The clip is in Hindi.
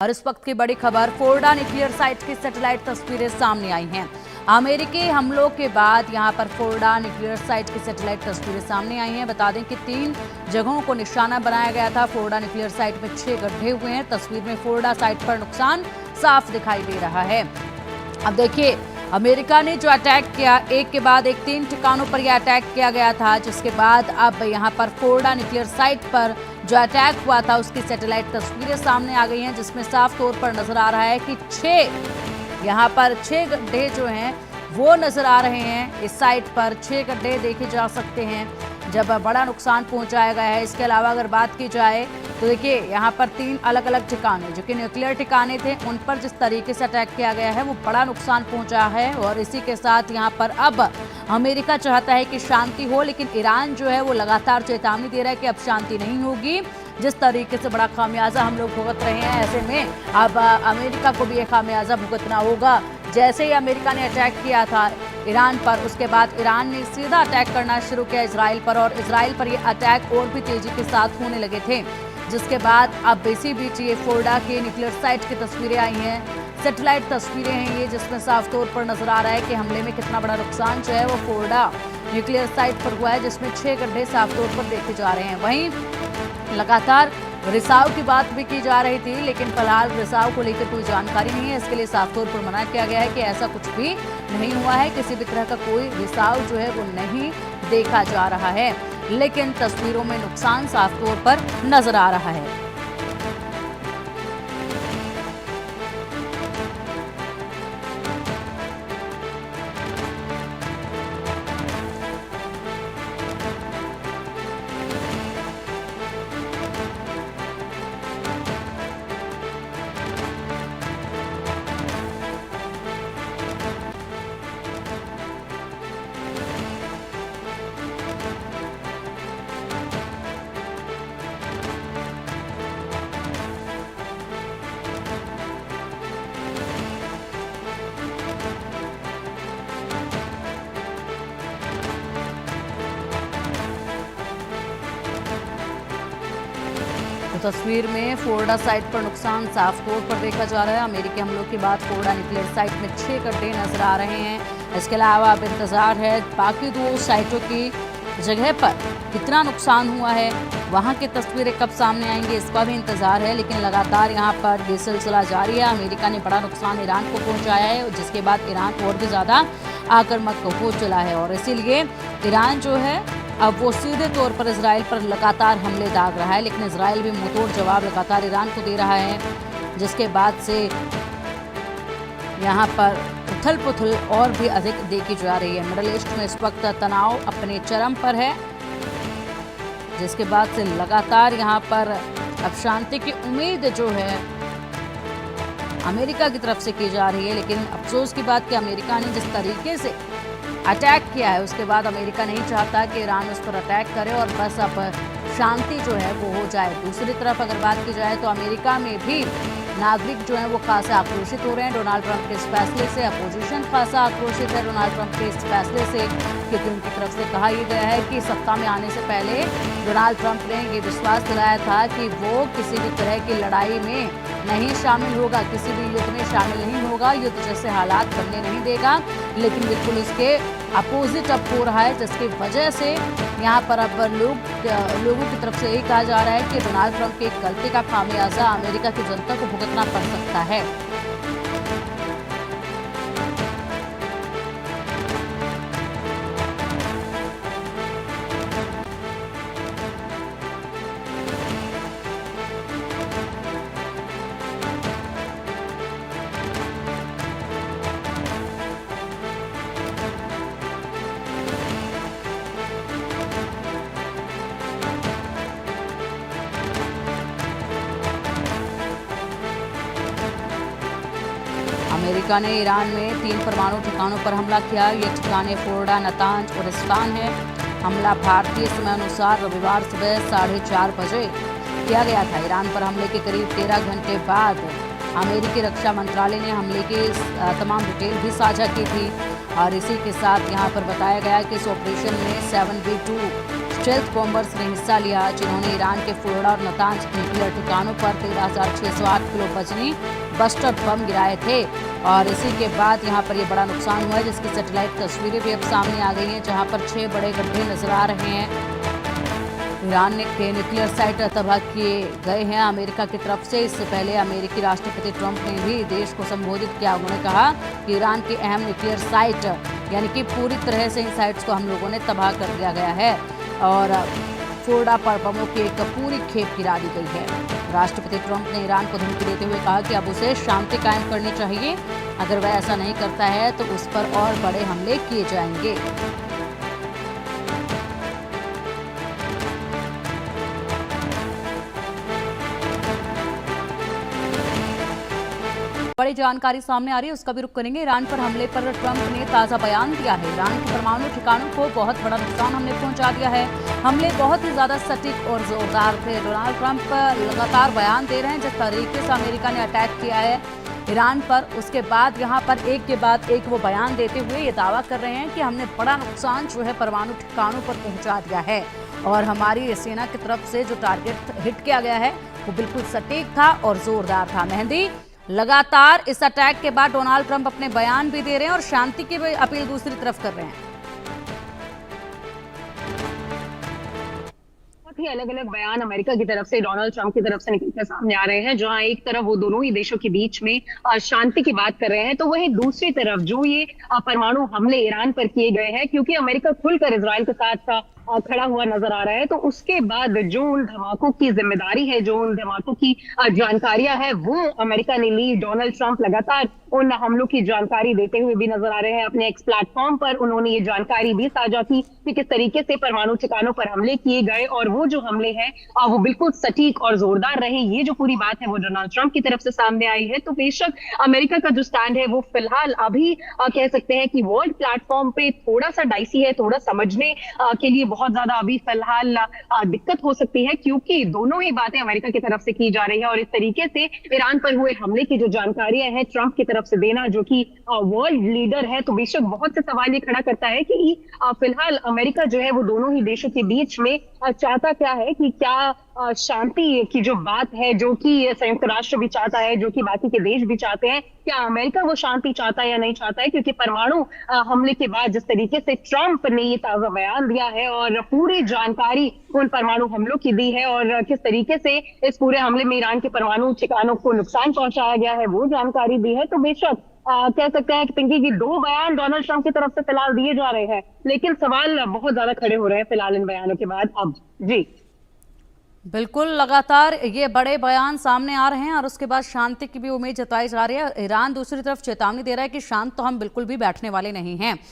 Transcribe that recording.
और इस वक्त की बड़ी खबर, फोर्डो न्यूक्लियर साइट की सैटेलाइट तस्वीरें सामने आई हैं। अमेरिकी हमलों के बाद यहां पर फोर्डो न्यूक्लियर साइट की सैटेलाइट तस्वीरें सामने आई हैं। बता दें कि 3 जगहों को निशाना बनाया गया था। फोर्डो न्यूक्लियर साइट में 6 गड्ढे हुए हैं। तस्वीर में फोर्डो साइट पर नुकसान साफ दिखाई दे रहा है। अब देखिए, अमेरिका ने जो अटैक किया, एक के बाद एक 3 ठिकानों पर यह अटैक किया गया था, जिसके बाद अब यहां पर फोर्डो न्यूक्लियर साइट पर जो अटैक हुआ था उसकी सैटेलाइट तस्वीरें सामने आ गई हैं, जिसमें साफ तौर पर नजर आ रहा है कि 6 गड्ढे जो हैं वो नजर आ रहे हैं। इस साइट पर 6 गड्ढे देखे जा सकते हैं जब बड़ा नुकसान पहुंचाया गया है। इसके अलावा अगर बात की जाए तो देखिए, यहाँ पर 3 अलग अलग ठिकाने जो कि न्यूक्लियर ठिकाने थे, उन पर जिस तरीके से अटैक किया गया है वो बड़ा नुकसान पहुंचा है। और इसी के साथ यहाँ पर अब अमेरिका चाहता है कि शांति हो, लेकिन ईरान जो है वो लगातार चेतावनी दे रहा है कि अब शांति नहीं होगी। जिस तरीके से बड़ा खामियाजा हम लोग भुगत रहे हैं, ऐसे में अब अमेरिका को भी ये खामियाजा भुगतना होगा। जैसे ही अमेरिका ने अटैक किया था ईरान पर, उसके बाद ईरान ने सीधा अटैक करना शुरू किया इजराइल पर, और इजराइल पर ये अटैक और भी तेजी के साथ होने लगे थे। जिसके बाद अब इसी बीच ये फोर्डो के न्यूक्लियर साइट की तस्वीरें आई हैं, सैटेलाइट तस्वीरें हैं ये, जिसमें साफ तौर पर नजर आ रहा है कि हमले में कितना बड़ा नुकसान जो है वो फोर्डो न्यूक्लियर साइट पर हुआ है, जिसमें 6 गड्ढे साफ तौर पर देखे जा रहे हैं। वहीं लगातार रिसाव की बात भी की जा रही थी, लेकिन फिलहाल रिसाव को लेकर कोई जानकारी नहीं है। इसके लिए साफ तौर पर मना किया गया है कि ऐसा कुछ भी नहीं हुआ है, किसी भी तरह का कोई रिसाव जो है वो नहीं देखा जा रहा है। लेकिन तस्वीरों में नुकसान साफ तौर पर नजर आ रहा है। तो तस्वीर में फोर्डो साइट पर नुकसान साफ तौर पर देखा जा रहा है। अमेरिकी हमलों के बाद फोर्डो न्यूक्लियर साइट में 6 गड्ढे नजर आ रहे हैं। इसके अलावा अब इंतजार है बाकी 2 साइटों की जगह पर कितना नुकसान हुआ है, वहां की तस्वीरें कब सामने आएंगी, इसका भी इंतजार है। लेकिन लगातार यहां पर ये सिलसिला जारी है। अमेरिका ने बड़ा नुकसान ईरान को पहुंचाया है, जिसके बाद ईरान और भी ज्यादा आक्रामक हो चला है, और इसीलिए ईरान जो है अब वो सीधे तौर पर इजराइल पर लगातार हमले दाग रहा है। लेकिन इजराइल भी मुंहतोड़ जवाब लगातार ईरान को दे रहा है, जिसके बाद से यहाँ पर उथल पुथल और भी अधिक देखी जा रही है। मिडल ईस्ट में इस वक्त तनाव अपने चरम पर है, जिसके बाद से लगातार यहाँ पर अब शांति की उम्मीद जो है अमेरिका की तरफ से की जा रही है। लेकिन अफसोस की बात कि अमेरिका ने जिस तरीके से अटैक किया है, उसके बाद अमेरिका नहीं चाहता कि ईरान उस पर अटैक करे और बस अब शांति जो है वो हो जाए। दूसरी तरफ अगर बात की जाए तो अमेरिका में भी नागरिक जो हैं वो खासे आक्रोशित हो रहे हैं डोनाल्ड ट्रंप के इस फैसले से। अपोजिशन खासा आक्रोशित है डोनाल्ड ट्रंप के इस फैसले से, क्योंकि उनकी तरफ से कहा यह गया है कि सत्ता में आने से पहले डोनाल्ड ट्रंप ने ये विश्वास दिलाया था कि वो किसी भी तरह की लड़ाई में नहीं शामिल होगा, किसी भी युद्ध में शामिल नहीं होगा, युद्ध जैसे हालात बनने नहीं देगा। लेकिन बिल्कुल उसके अपोजिट अब हो रहा है, जिसकी वजह से यहाँ पर अब लोगों की तरफ से यही कहा जा रहा है कि डोनाल्ड ट्रंप की गलती का खामियाजा अमेरिका की जनता को भुगतना पड़ सकता है। अमेरिका ने ईरान में 3 परमाणु ठिकानों पर हमला किया। ये ठिकाने फोर्डो, नातांज और इस्फहान है। हमला भारतीय समय अनुसार रविवार सुबह 4:30 बजे किया गया था। ईरान पर हमले के करीब 13 घंटे बाद अमेरिकी रक्षा मंत्रालय ने हमले की तमाम डिटेल भी साझा की थी। और इसी के साथ यहाँ पर बताया गया कि इस ऑपरेशन में 7B2 स्टेल्थ बॉम्बर्स ने हिस्सा लिया, जिन्होंने ईरान के फोर्डो और नतांज न्यूक्लियर ठिकानों पर 13,608 किलो वजनी बस्टर बम गिराए थे। और इसी के बाद यहाँ पर ये बड़ा नुकसान हुआ है, जिसकी सैटेलाइट तस्वीरें भी अब सामने आ गई हैं, जहाँ पर 6 बड़े गड्ढे नजर आ रहे हैं। ईरान के न्यूक्लियर साइट तबाह किए गए हैं अमेरिका की तरफ से। इससे पहले अमेरिकी राष्ट्रपति ट्रंप ने भी देश को संबोधित किया। उन्होंने कहा कि ईरान की अहम न्यूक्लियर साइट यानी कि पूरी तरह से इन साइट्स को हम लोगों ने तबाह कर दिया गया है और फोर्डो पर बमों की एक पूरी खेप गिरा दी गई है। राष्ट्रपति ट्रंप ने ईरान को धमकी देते हुए कहा कि अब उसे शांति कायम करनी चाहिए। अगर वह ऐसा नहीं करता है तो उस पर और बड़े हमले किए जाएंगे। बड़ी जानकारी सामने आ रही है, उसका भी रुख करेंगे। ईरान पर हमले पर ट्रंप ने ताजा बयान दिया है। ईरान के परमाणु ठिकानों को बहुत बड़ा नुकसान हमने पहुंचा दिया है। हमले बहुत ही ज्यादा सटीक और जोरदार थे। डोनाल्ड ट्रंप लगातार बयान दे रहे हैं जिस तरीके से अमेरिका ने अटैक किया है ईरान पर, उसके बाद यहाँ पर एक के बाद एक वो बयान देते हुए ये दावा कर रहे हैं कि हमने बड़ा नुकसान जो है परमाणु ठिकानों पर पहुंचा दिया है और हमारी सेना की तरफ से जो टारगेट हिट किया गया है वो बिल्कुल सटीक था और जोरदार था। मेहंदी, लगातार इस अटैक के बाद डोनाल्ड ट्रंप अपने बयान भी दे रहे हैं और शांति की भी अपील दूसरी तरफ कर रहे हैं। बहुत ही अलग अलग बयान अमेरिका की तरफ से, डोनाल्ड ट्रंप की तरफ से निकलकर सामने आ रहे हैं। जहां एक तरफ वो दोनों ही देशों के बीच में शांति की बात कर रहे हैं, तो वहीं दूसरी तरफ जो ये परमाणु हमले ईरान पर किए गए हैं, क्योंकि अमेरिका खुलकर इजराइल के साथ खड़ा हुआ नजर आ रहा है, तो उसके बाद जो उन धमाकों की जिम्मेदारी है, जो उन धमाकों की जानकारियां है, वो अमेरिका ने ली। डोनाल्ड ट्रंप लगातार उन हमलों की जानकारी देते हुए भी नजर आ रहे हैं। अपने एक्स प्लेटफॉर्म पर उन्होंने ये जानकारी भी साझा की कि किस तरीके से परमाणु ठिकानों पर हमले किए गए और वो जो हमले हैं वो बिल्कुल सटीक और जोरदार रहे। ये जो पूरी बात है वो डोनाल्ड ट्रंप की तरफ से सामने आई है। तो बेशक अमेरिका का जो स्टैंड है वो फिलहाल अभी कह सकते हैं कि वर्ल्ड प्लेटफॉर्म पे थोड़ा सा डाइसी है, थोड़ा समझने के लिए बहुत ज्यादा अभी फिलहाल दिक्कत हो सकती है, क्योंकि दोनों ही बातें अमेरिका की तरफ से की जा रही है। और इस तरीके से ईरान पर हुए हमले की जो जानकारियां हैं ट्रंप की तरफ से देना, जो कि वर्ल्ड लीडर है, तो बेशक बहुत से सवाल ये खड़ा करता है कि फिलहाल अमेरिका जो है वो दोनों ही देशों के बीच में चाहता क्या है, कि क्या शांति की जो बात है, जो कि संयुक्त राष्ट्र भी चाहता है, जो कि बाकी के देश भी चाहते हैं, क्या अमेरिका वो शांति चाहता है या नहीं चाहता है। क्योंकि परमाणु हमले के बाद जिस तरीके से ट्रंप ने ये ताजा बयान दिया है और पूरी जानकारी उन परमाणु हमलों की दी है और किस तरीके से इस पूरे हमले में ईरान के परमाणु ठिकानों को नुकसान पहुंचाया गया है, वो जानकारी दी है, तो बेशक कह सकते हैं कि पिंकी की 2 बयान डोनाल्ड ट्रंप की तरफ से फिलहाल दिए जा रहे हैं, लेकिन सवाल बहुत ज्यादा खड़े हो रहे हैं फिलहाल इन बयानों के बाद। अब जी बिल्कुल, लगातार ये बड़े बयान सामने आ रहे हैं और उसके बाद शांति की भी उम्मीद जताई जा रही है। ईरान दूसरी तरफ चेतावनी दे रहा है कि शांत तो हम बिल्कुल भी बैठने वाले नहीं हैं।